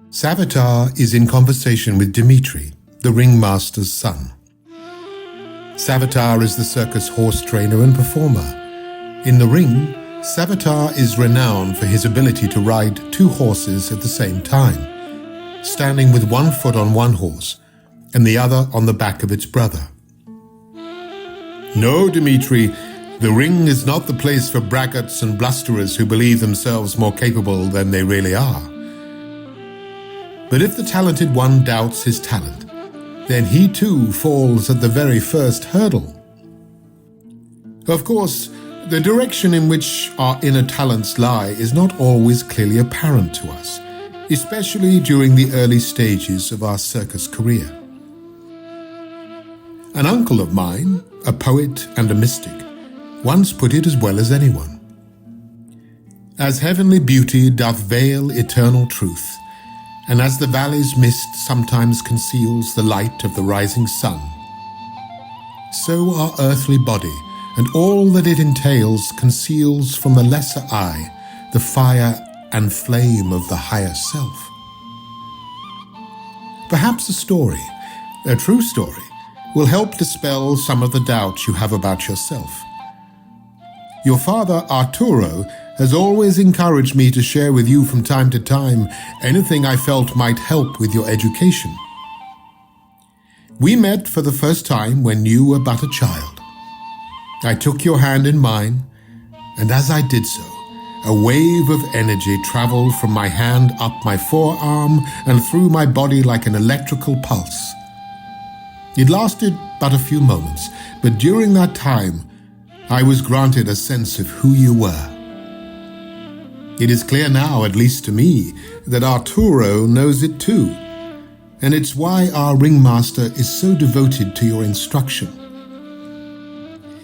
Savitar is in conversation with Dmitri, the ringmaster's son. Savitar is the circus horse trainer and performer. In the ring, Savitar is renowned for his ability to ride two horses at the same time, standing with one foot on one horse and the other on the back of its brother. No, Dmitri, the ring is not the place for braggarts and blusterers who believe themselves more capable than they really are. But if the talented one doubts his talent, then he too falls at the very first hurdle. Of course, the direction in which our inner talents lie is not always clearly apparent to us, especially during the early stages of our circus career. An uncle of mine, a poet and a mystic, once put it as well as anyone. As heavenly beauty doth veil eternal truth, and as the valley's mist sometimes conceals the light of the rising sun, so our earthly body and all that it entails conceals from the lesser eye the fire and flame of the higher self. Perhaps a story, a true story, will help dispel some of the doubts you have about yourself. Your father, Arturo, has always encouraged me to share with you from time to time anything I felt might help with your education. We met for the first time when you were but a child. I took your hand in mine, and as I did so, a wave of energy traveled from my hand up my forearm and through my body like an electrical pulse. It lasted but a few moments, but during that time, I was granted a sense of who you were. It is clear now, at least to me, that Arturo knows it too, and it's why our ringmaster is so devoted to your instruction.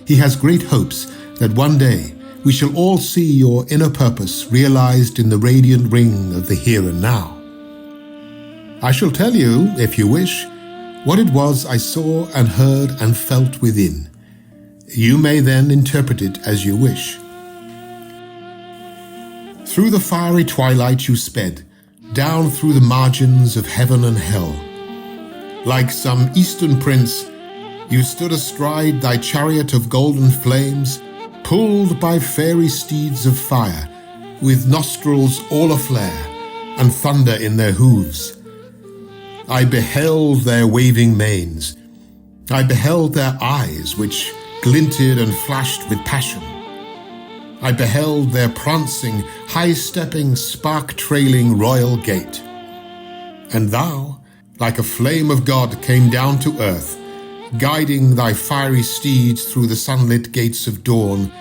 He has great hopes that one day we shall all see your inner purpose realized in the radiant ring of the here and now. I shall tell you, if you wish, what it was I saw and heard and felt within. You may then interpret it as you wish. Through the fiery twilight you sped, down through the margins of heaven and hell. Like some eastern prince, you stood astride thy chariot of golden flames, pulled by fairy steeds of fire, with nostrils all aflare, and thunder in their hooves. I beheld their waving manes. I beheld their eyes, which glinted and flashed with passion. I beheld their prancing, high-stepping, spark-trailing royal gait. And thou, like a flame of God, came down to earth, guiding thy fiery steeds through the sunlit gates of dawn,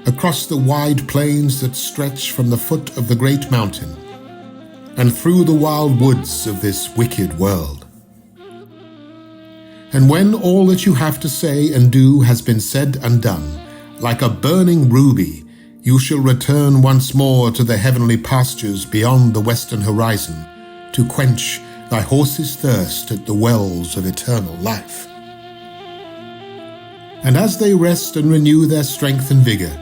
across the wide plains that stretch from the foot of the great mountain, and through the wild woods of this wicked world. And when all that you have to say and do has been said and done, like a burning ruby, you shall return once more to the heavenly pastures beyond the western horizon, to quench thy horse's thirst at the wells of eternal life. And as they rest and renew their strength and vigor,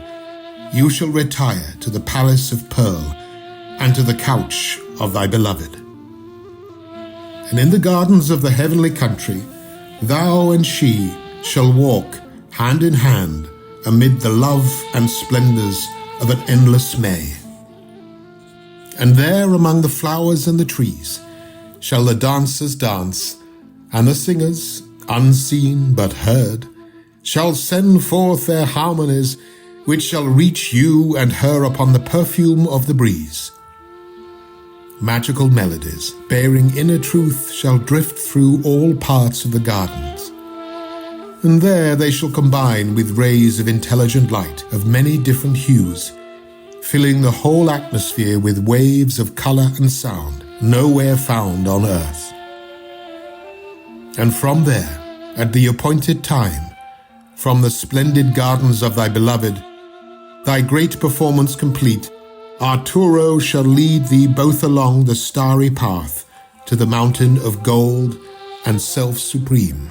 you shall retire to the palace of pearl and to the couch of thy beloved. And in the gardens of the heavenly country, thou and she shall walk hand in hand amid the love and splendors of an endless May. And there among the flowers and the trees shall the dancers dance, and the singers, unseen but heard, shall send forth their harmonies, which shall reach you and her upon the perfume of the breeze. Magical melodies, bearing inner truth, shall drift through all parts of the gardens. And there they shall combine with rays of intelligent light of many different hues, filling the whole atmosphere with waves of color and sound nowhere found on earth. And from there, at the appointed time, from the splendid gardens of thy beloved, thy great performance complete, Arturo shall lead thee both along the starry path to the mountain of gold and self-supreme.